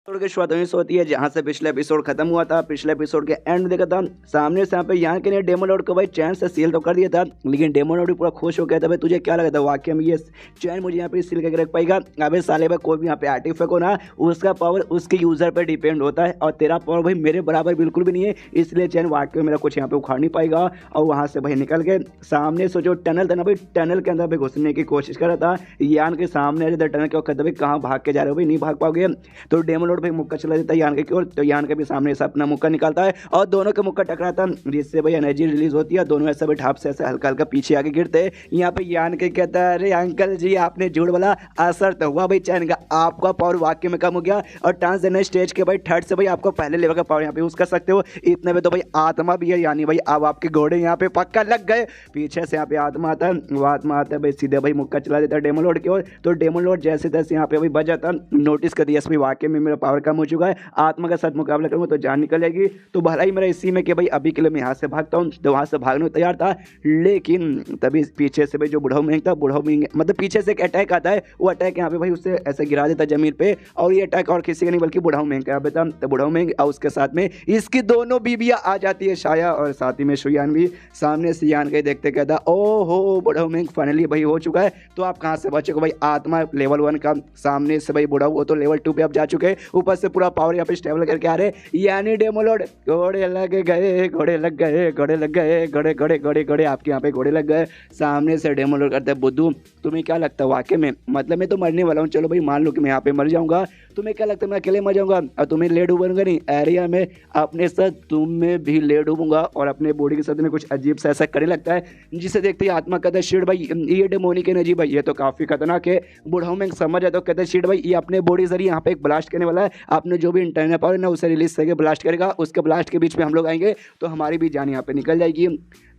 Episode की शुरुआत वहीं से होती है जहां से पिछले एपिसोड खत्म हुआ था। पिछले एपिसोड के एंड में देखा था सामने से यहाँ पे यहाँ के ने डेमन लॉर्ड को भाई चैन से सील तो कर दिया था, लेकिन डेमन लॉर्ड भी पूरा खुश हो गया था। भाई तुझे क्या लगा था वाकई में ये चैन मुझे यहाँ पे सील करके रख पाएगा? अबे साले भाई कोई भी यहाँ पे आर्टिफैक्ट हो ना, उसका पावर उसके यूजर पर डिपेंड होता है और तेरा पावर भाई मेरे बराबर बिल्कुल भी नहीं है, इसलिए चैन वाकई में मेरा कुछ यहाँ पे उखाड़ नहीं पाएगा। और वहां से भाई निकल के सामने से जो टनल था ना भाई, टनल के अंदर भाई घुसने की कोशिश कर रहा था। यान के सामने टनल के वक्त भाई कहाँ भाग के जा रहे हो भाई, नहीं भाग पाओगे। तो डेमन लॉर्ड भाई मुक्का चला देता है यान के ओर, तो यान के भी सामने से अपना मुक्का निकालता है और दोनों का मुक्का टकराता है, जिससे भाई एनर्जी रिलीज होती है। दोनों ऐसे भाई ढाप से ऐसे हल्का हल्का पीछे आगे गिरते हैं। यहाँ पे यान के कहता है अरे अंकल जी आपने झूठ बोला, असर तो हुआ भाई चैन का, आपका पावर वाकई में कम हो गया और ट्रांसजेंडर स्टेज के भाई थर्ड से भाई आपको पहले लेवल का पावर यहाँ पे यूज कर सकते हो। इतने में तो भाई आत्मा भी है, यानी भाई अब आपके घोड़े यहाँ पे पक्का लग गए। पीछे से यहाँ पे आत्मा आता है, वो आत्मा आता है भाई सीधे भाई मुक्का चला देता है डेमन लॉर्ड की ओर। तो डेमन लॉर्ड जैसे तैसे यहाँ पे भाई बच जाता, नोटिस कर दिया भाई वाकई में मेरा पावर कम हो चुका है, आत्मा के साथ मुकाबला करूंगा तो जान निकल जाएगी। तो भला ही मेरा इसी में कि भाई अभी के लिए मैं यहाँ से भागता हूँ, तो वहाँ से भागने को तैयार था। लेकिन तभी पीछे से भाई जो बुढ़ाऊ मेंग था, बुढ़ाऊ मेंग मतलब पीछे से एक अटैक आता है, वो अटैक यहाँ पे भाई उससे ऐसे गिरा देता जमीन पे। और ये अटैक और किसी का नहीं बल्कि बुढ़ाऊ मेंग का बेटा। तो बुढ़ाऊ मेंग और उसके साथ में इसकी दोनों बीबियाँ आ जाती है, शाया और साथ ही में शुयान भी। सामने से यान के देखते कहता ओ हो बुढ़ाऊ मेंग फाइनली भाई हो चुका है, तो आप कहाँ से बचे भाई? आत्मा लेवल 1 का, सामने से भाई बुढ़ाऊ वो तो लेवल 2 पे आप जा चुके हैं, ऊपर से पूरा पावर यहाँ पे स्टेबल करके आ रहे। यानी डेमन लॉर्ड घोड़े लग गए, घोड़े लग गए, घोड़े लग गए, घोड़े घोड़े घोड़े घोड़े आपके यहाँ पे घोड़े लग गए। सामने से डेमन लॉर्ड करते हैं बुद्धू तुम्हें क्या लगता है वाकई में, मतलब मैं तो मरने वाला हूँ, चलो भाई मान लो कि मैं यहाँ पे मर जाऊंगा, तुम्हें क्या लगता है मैं अकेले मर जाऊंगा और तुम्हें ले डूबूंगा नहीं, एरिया में अपने साथ तुम्हें भी ले डूबूंगा और अपने बॉडी के साथ में कुछ अजीब सा ऐसा करने लगता है, जिसे देखते ही आत्मा कहता है शिट भाई ये डेमोनिक एनर्जी भाई ये तो काफी खतरनाक है। बुढ़ाऊ में समझ जाता है, कहते हैं शिट भाई ये अपने बॉडी जरिए यहाँ पे एक ब्लास्ट करने वाला है, आपने जो भी इंटरनल पावर है ना उसे रिलीज करके ब्लास्ट करेगा, उसके ब्लास्ट के बीच में हम लोग आएंगे तो हमारी भी जान यहाँ पे निकल जाएगी।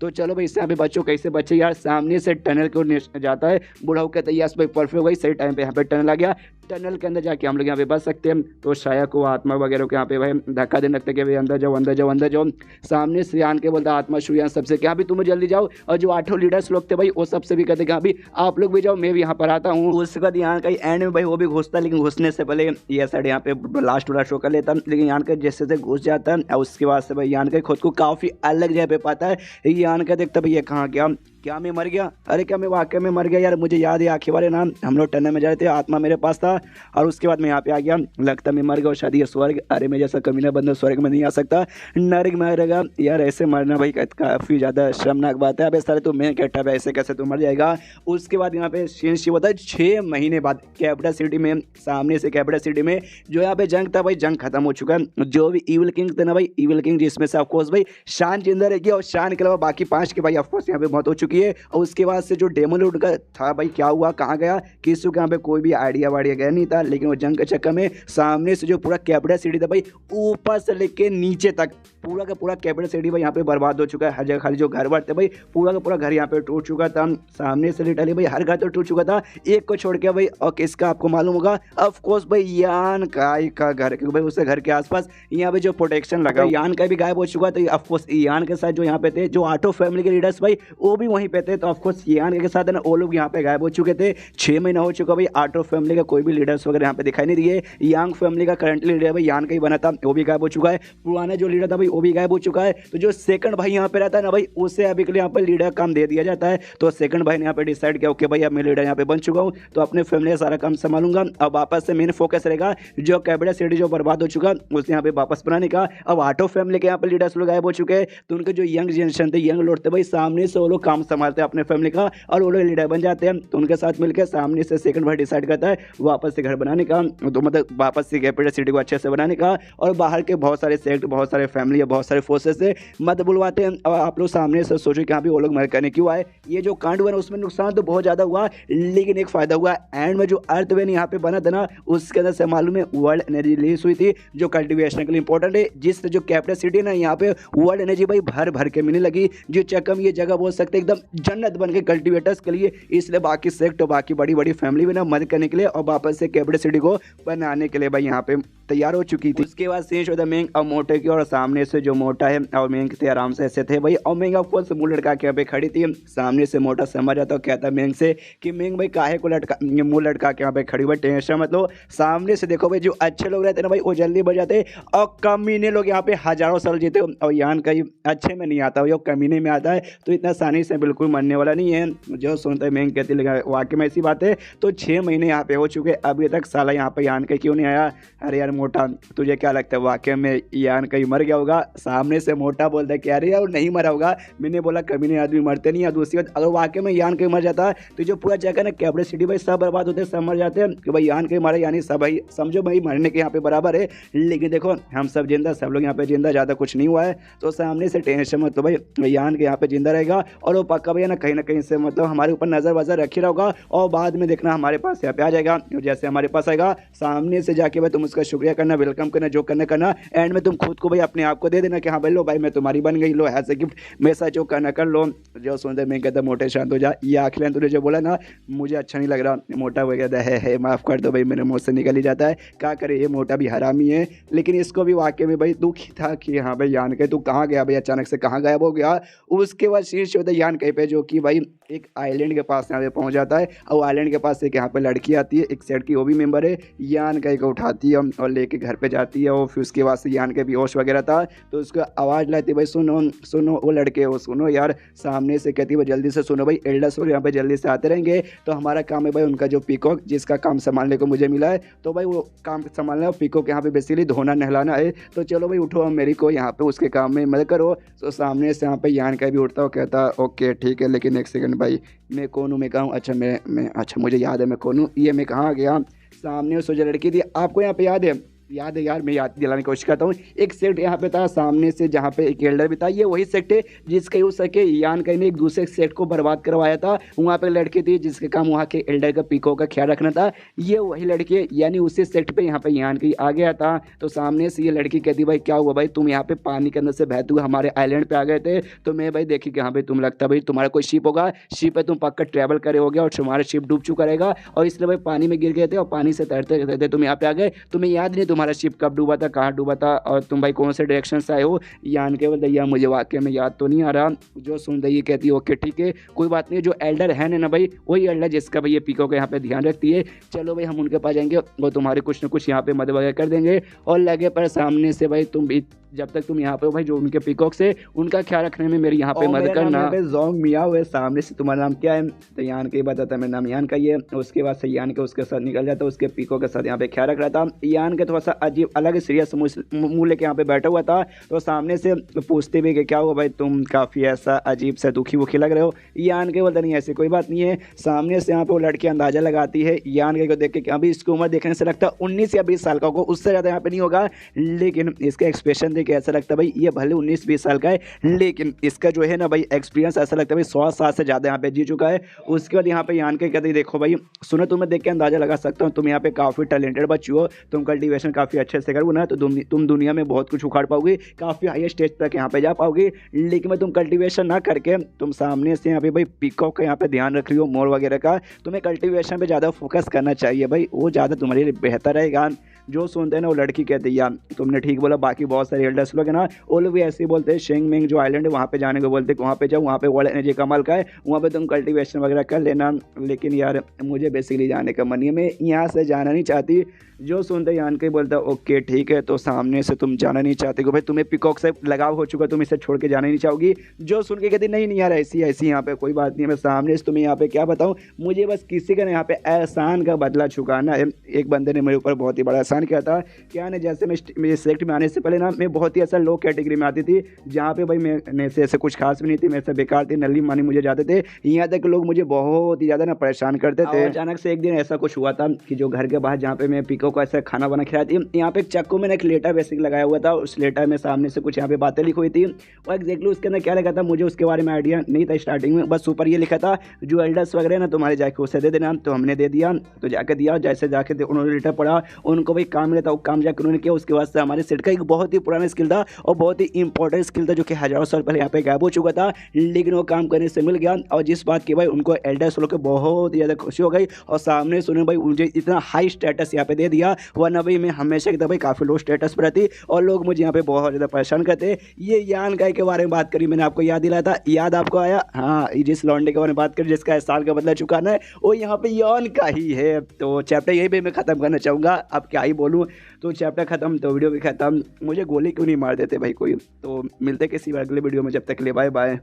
तो चलो भाई इससे यहाँ पे बच्चों कैसे बच्चे यार। सामने से टनल की ओर जाता है, बुढ़ाऊ कहता है यस भाई परफेक्ट भाई सही टाइम पे यहाँ पे टनल आ गया, टनल के अंदर जाके हम लोग यहाँ पे बच सकते हैं। तो शाया को आत्मा वगैरह को यहाँ पे भाई धक्का देने लगते कि भाई अंदर जाओ अंदर जाओ अंदर जाओ। सामने से आन के बोलता आत्मा शुयान सबसे क्या भी तुम्हें जल्दी जाओ, और जो 8 लीडर्स लोग थे भाई वो सबसे भी कहते कि भी आप लोग भी जाओ मैं भी यहाँ पर आता हूँ। उसके बाद यहाँ का एंड में भाई वो भी घुसता, लेकिन घुसने से पहले ये साइड यहाँ पे लास्ट वाला शो कर लेता, लेकिन यान का जैसे से घुस जाता है और उसके बाद से भाई यान का खुद को काफी अलग जगह पे पाता है। यान का देखता भाई ये कहाँ गया, क्या मैं मर गया? अरे क्या मैं वाकई में मर गया यार? मुझे याद है आखिर वाले नाम हम लोग टनल में जा रहे थे, आत्मा मेरे पास था और उसके बाद मैं यहाँ पे आ गया, लगता मैं मर गया और शायद ये स्वर्ग, अरे मैं जैसा कमीना बंदा स्वर्ग में नहीं आ सकता, नरक में रहेगा यार। ऐसे मरना भाई काफ़ी ज़्यादा शर्मनाक बात है। अब सारे तो मैं कहता है ऐसे कैसे तो मर जाएगा। उसके बाद यहाँ पे सीन शिव होता है 6 महीने बाद कैपिटल सिटी में। सामने से कैपिटल सिटी में जो यहाँ पे जंग था भाई, जंग खत्म हो चुका है। जो भी इविल किंग थे ना भाई, इविल किंग जिसमें से ऑफकोर्स भाई शान जिंदा रहेगी और शान के अलावा बाकी 5 के भाई ऑफकोर्स यहाँ पे मौत हो चुकी है। और उसके बाद से जो डेमन लॉर्ड का था भाई क्या हुआ कहाँ गया किसी को यहाँ पे कोई भी आइडिया वाइडिया गया नहीं था, लेकिन वो जंग के चक्कर में सामने से जो पूरा कैपिटल सिटी था भाई ऊपर से लेके नीचे तक पूरा का पूरा कैपिटल सिटी भाई यहाँ पे बर्बाद हो चुका है। हर जगह खाली जो घर वर थे भाई पूरा का पूरा घर यहाँ पे टूट चुका था। सामने से लिटरली भाई हर घर तो टूट चुका था, एक को छोड़ के भाई। और किसका आपको मालूम होगा? ऑफ कोर्स भाई यान का घर, क्योंकि भाई उसके घर के आसपास यहाँ पे जो प्रोटेक्शन लगा यान का भी गायब हो चुका था। ऑफकोर्स यान के साथ जो यहाँ पे थे जो आटो फैमिली के लीडर्स भाई वो भी वहीं पे थे, तो ऑफकोर्स यान के साथ है ना वो लोग यहाँ पे गायब हो चुके थे। 6 महीना हो चुका भाई, आटो फैमिली का कोई भी लीडर्स वगैरह यहाँ पे दिखाई नहीं दिए। यांग फैमिली का करंटली लीडर भाई यान का ही बना था, वो भी गायब हो चुका है। पुराना जो लीडर था भाई वो भी गायब हो चुका है। तो जो सेकंड भाई यहाँ पे रहता है ना भाई उसे अभी के लिए यहाँ पे लीडर काम दे दिया जाता है। तो सेकंड भाई ने यहाँ पे डिसाइड किया ओके भाई अब मैं लीडर यहाँ पे बन चुका हूँ तो अपने फैमिली का सारा काम संभालूंगा। अब वापस से मेन फोकस रहेगा जो कैपिटल सिटी जो बर्बाद हो चुका उसे यहाँ पे वापस बनाने का। अब आटो फैमिली के यहाँ पे लीडर्स लोग गायब हो चुके हैं, तो उनके जो यंग जनरेशन थे यंग लोग थे भाई सामने से वो लोग काम संभालते हैं अपने फैमिली का और वो लोग लीडर बन जाते हैं। तो उनके साथ मिलकर सामने से सेकंड भाई डिसाइड करता है वापस से घर बनाने का, तो मतलब वापस से कैपिटल सिटी को अच्छे से बनाने का। और बाहर के बहुत सारे सेक्ट बहुत सारे फैमिली या बहुत सारे फोर्सेस से मत बुलवाते हैं। और आप लोग सामने से सोचो कि हाँ भी वो लोग मर करने क्यों आए। ये जो कांड हुआ ना उसमें नुकसान तो बहुत ज़्यादा हुआ, लेकिन एक फायदा हुआ एंड में जो अर्थवेन यहाँ पे बना था ना उसके अंदर से मालूम है वर्ल्ड एनर्जी रिलीज हुई थी जो कल्टिवेशन के लिए इंपॉर्टेंट है। जिससे जो कैपिटल सिटी ना यहाँ पे वर्ल्ड एनर्जी भाई भर भर के मिलने लगी, जो चक्कर में ये जगह बोल सकते एकदम एकदम जन्नत बन गई कल्टिवेटर्स के लिए। इसलिए बाकी सेक्ट और बाकी बड़ी बड़ी फैमिली भी ना मदद करने के लिए और वापस से कैपिटल सिटी को बनाने के लिए भाई यहाँ पे तैयार हो चुकी थी। उसके बाद सीन्स होता मेंग और मोटे की, और सामने से जो मोटा है और मेंग से आराम से ऐसे थे भाई। और मेंग ऑफकोर्स मुंह लटका के यहाँ पे खड़ी थी। सामने से मोटा समझ आता, कहता मेंग से कि मेंग भाई काहे को लटका मुंह लटका के यहाँ पे खड़ी हुई, टेंशन मतलब। सामने से देखो भाई जो अच्छे लोग रहते हैं ना भाई वो जल्दी बच जाते, और कमीने लोग यहाँ पे हजारों साल जीते। और यान कहीं अच्छे में नहीं आता, वो कमीने में आता है तो इतना आसानी से बिल्कुल मरने वाला नहीं है। जो सुनते मेंग कहती लगा वाकई में ऐसी बात है। तो 6 महीने यहाँ पे हो चुके, अभी तक साला यहाँ पे यान कहीं क्यों नहीं आया। अरे यार मोटा तुझे क्या लगता है वाकई में यान कहीं मर गया होगा। सामने से मोटा बोलता है कि अरे यार नहीं मरा होगा, मैंने बोला कमीने आदमी मरते नहीं है। दूसरी बात अगर वाकई में यान कहीं मर जाता तो जो पूरा जगह ना कैपिटल सिटी भाई सब बर्बाद होते, सब मर जाते हैं कि भाई यान कहीं मारे, यानी सब भाई समझो भाई मरने के यहाँ पे बराबर है। लेकिन देखो हम सब जिंदा, सब लोग यहाँ पे जिंदा, ज़्यादा कुछ नहीं हुआ है। तो सामने से टेंशन मत, तो भाई यान के यहाँ पे जिंदा रहेगा और वो पक्का भैया ना कहीं से मतलब हमारे ऊपर नजर वजर रखी रहेगा, और बाद में देखना हमारे पास यहाँ पे आ जाएगा। जैसे हमारे पास आएगा सामने से जाके भाई तुम उसका शुक्रिया करना, वेलकम करना, जो करना एंड में तुम खुद को भाई अपने आप को दे देना कि हाँ भाई लो भाई मैं तुम्हारी बन गई, लो ऐसे गिफ्ट मेरे साथ जो करना कर लो। जो सुनते मैं कहता मोटे शांत हो जा, ये आखिर तूने जो बोला ना मुझे अच्छा नहीं लग रहा। मोटा वो कहता है माफ़ कर दो भाई, मेरे मुँह से निकल ही जाता है, क्या करे ये मोटा भी हरामी है। लेकिन इसको भी वाकई में भाई दुख ही था कि हाँ भाई यान के तू कहाँ गया भाई, अचानक से कहाँ गायब हो गया। उसके बाद शीर्ष होता है यान कहीं पे, जो कि भाई एक आइलैंड के पास यहाँ पे पहुँच जाता है, और आइलैंड के पास एक यहाँ पे लड़की आती है, एक सेट की वो भी मेंबर है। यान कहीं को उठाती है और लेके घर पे जाती है, और फिर उसके बाद से यान के बेहोश वगैरह था तो उसको आवाज़ लाती है भाई सुनो सुनो, वो लड़के वो सुनो यार। सामने से कहती है भाई जल्दी से सुनो भाई, एल्डर्स लोग यहाँ पे जल्दी से आते रहेंगे तो हमारा काम है भाई उनका जो पीकॉक जिसका काम संभालने को मुझे मिला है, तो भाई वो काम संभालना है। पीकॉक यहाँ पे बेसिकली धोना नहलाना है, तो चलो भाई उठो मेरी को यहाँ पे उसके काम में मदद करो। तो सामने से यहाँ पे यान का भी उठता हो, कहता ओके ठीक है, लेकिन एक सेकंड भाई मैं कौन हूँ, मैं कहाँ हूँ, अच्छा मैं अच्छा मुझे याद है मैं कौन हूँ, ये मैं कहाँ गया। सामने उस जो लड़की थी आपको यहाँ पे याद है यार मैं याद दिलाने की कोशिश करता हूँ। एक सेट यहाँ पे था सामने से जहाँ पे एक एल्डर भी था, ये वही सेट है जिसके हो सके यान कहीं ने एक दूसरे सेट को बर्बाद करवाया था। वहाँ पे लड़की थी जिसके काम वहाँ के एल्डर का पीको का ख्याल रखना था, ये वही लड़की है, यानी उसी सेट पे यहाँ पे यान कहीं आ गया था। तो सामने से ये लड़की कहती भाई क्या हुआ भाई, तुम यहाँ पे पानी के अंदर से बहते हुए हमारे आइलैंड पे आ गए थे। तो मैं भाई देखी कि हाँ भाई तुम लगता भाई तुम्हारा कोई शिप होगा, शिप पे तुम पक्का ट्रैवल करे हो गया और तुम्हारा शिप डूब चुका रहेगा, और इसलिए भाई पानी में गिर गए थे और पानी से तैरते तैरते तुम यहाँ पे आ गए। तुम्हें याद नहीं तुम्हारा शिप कब डूबा था, कहाँ डूबा था, और तुम भाई कौन से डायरेक्शन से आए हो। यान के भैया मुझे वाकई में याद तो नहीं आ रहा। जो सुन रही कहती है ओके ठीक है कोई बात नहीं, जो एल्डर है ना भाई वही एल्डर जिसका भाई ये पीको के यहाँ पे ध्यान रखती है, चलो भाई हम उनके पास जाएंगे वो तुम्हारे कुछ न कुछ यहाँ पे मदद वगैरह कर देंगे। और लगे पर सामने से भाई तुम भी जब तक तुम यहाँ पे हो भाई जो उनके पीकॉक से उनका ख्याल रखने में मेरी यहाँ पे मदद करना। जोंग मिया हुए सामने से तुम्हारा नाम क्या है, तो यान के बताता मेरा नाम यान का ही है। उसके बाद से यान के उसके साथ निकल जाता, उसके पीको के साथ यहाँ पे ख्याल रख रहा था। यान के थोड़ा सा अजीब अलग सीरियस मुँह लेके यहाँ पे बैठा हुआ था, तो सामने से पूछते भी कि क्या हुआ भाई तुम काफ़ी ऐसा अजीब सा दुखी वुखी लग रहे हो। यान के बोलता नहीं ऐसी कोई बात नहीं है। सामने से यहाँ पे वो लड़की अंदाजा लगाती है यान के को देख के अभी इसकी उम्र देखने से लगता है 19 या 20 साल का होगा, उससे ज़्यादा यहाँ पे नहीं होगा। लेकिन इसका एक्सप्रेशन देख के ऐसा लगता है भाई ये भले 19-20 साल का है, लेकिन इसका जो है ना भाई एक्सपीरियंस ऐसा लगता है भाई 100 साल से ज़्यादा यहाँ पे जी चुका है। उसके बाद यहाँ पे यान के कहते देखो भाई सुनो, तुम्हें देख के अंदाजा लगा सकता हूँ तुम यहाँ पे काफ़ी टैलेंटेड बच्ची हो, तुम कल्टिवेशन काफ़ी अच्छे से करोगे ना तो तुम दुनिया में बहुत कुछ उखाड़ पाओगे, काफ़ी हाई स्टेज तक यहाँ पे जा पाओगे। लेकिन मैं तुम कल्टिवेशन ना करके तुम सामने से यहाँ पे भाई पीकॉक का यहाँ पे ध्यान रख रही हो, मोर वगैरह का, तुम्हें कल्टिवेशन पे ज़्यादा फोकस करना चाहिए भाई, वो ज़्यादा तुम्हारे लिए बेहतर रहेगा। जो सुनते हैं ना वो लड़की कहती है यार तुमने ठीक बोला, बाकी बहुत सारे एल्डर्स लोग हैं ना वो लोग भी ऐसे ही बोलते हैं, शेंग मेंग जो आइलैंड है वहाँ पे जाने को बोलते हैं, वहाँ पे जाओ, वहाँ पे वर्ल्ड एनर्जी कमाल का है, वहाँ पे तुम कल्टीवेशन वगैरह कर लेना। लेकिन यार मुझे बेसिकली जाने का मन नहीं है, मैं यहाँ से जाना नहीं चाहती। जो सुनते यान के बोलता है ओके ठीक है, तो सामने से तुम जाना नहीं चाहते कि भाई तुम्हें पीकॉक से लगाव हो चुका, तुम इसे छोड़ के जाना नहीं चाहोगी। जो सुन के कहती नहीं यार ऐसी यहाँ पे कोई बात नहीं है, मैं सामने से तुम्हें यहाँ पे क्या बताऊँ, मुझे बस किसी का यहाँ पे एहसान का बदला चुकाना है। एक बंदे ने मेरे ऊपर बहुत ही बड़ा एहसान किया था, क्या ना जैसे मेरे सेलेक्ट में आने से पहले ना मैं बहुत ही ऐसा लो कैटेगरी में आती थी, जहाँ पे भाई मेरे से ऐसे कुछ खास भी नहीं थी, मेरे से बेकार थी, नली मानी मुझे जाते थे, यहाँ तक लोग मुझे बहुत ही ज़्यादा ना परेशान करते थे। अचानक से एक दिन ऐसा कुछ हुआ था कि जो घर के बाहर जहाँ पे मैं लड़कों को ऐसे खाना बना खिलाती थी। यहाँ पे एक चाकू मैंने एक लेटर बेसिक लगाया हुआ था, उस लेटर में सामने से कुछ यहाँ पे बातें लिखी हुई थी और एग्जैक्टली उसके अंदर क्या लिखा था मुझे उसके बारे में आइडिया नहीं था स्टार्टिंग में, बस ऊपर ये लिखा था जो एल्डर्स वगैरह ना तुम्हारे जाके उसे दे देना। तो हमने दे दिया, तो जाके दिया, जैसे जाके उन्होंने लेटर पढ़ा, उनको भाई काम मिला था, वो काम जाकर उन्होंने किया। उसके बाद से हमारे सेट का एक बहुत ही पुराना स्किल था और बहुत ही इंपॉर्टेंट स्किल था जो कि हज़ारों साल पहले यहाँ पे गायब हो चुका था, लेकिन वो काम करने से मिल गया। और जिस बात की भाई उनको एल्डर्स लोग को बहुत ही ज़्यादा खुशी हो गई और सामने सुने भाई मुझे इतना हाई स्टेटस यहाँ पे दे दिया, वरना भाई मैं हमेशा की तरह भाई काफ़ी लो स्टेटस पर रहती और लोग मुझे यहाँ पे बहुत ज़्यादा परेशान करते। ये यान गाय के बारे में बात करी, मैंने आपको याद दिलाया था, याद आपको आया? हाँ, जिस लौंडे के बारे में बात करी जिसका इस साल का बदला चुकाना है वो यहाँ पे यान का ही है। तो चैप्टर यही भी मैं ख़त्म करना चाहूँगा, अब क्या ही बोलूँ। तो चैप्टर ख़त्म तो वीडियो भी ख़त्म। मुझे गोली क्यों नहीं मार देते भाई कोई। तो मिलते किसी अगले वीडियो में, जब तक के लिए बाय बाय।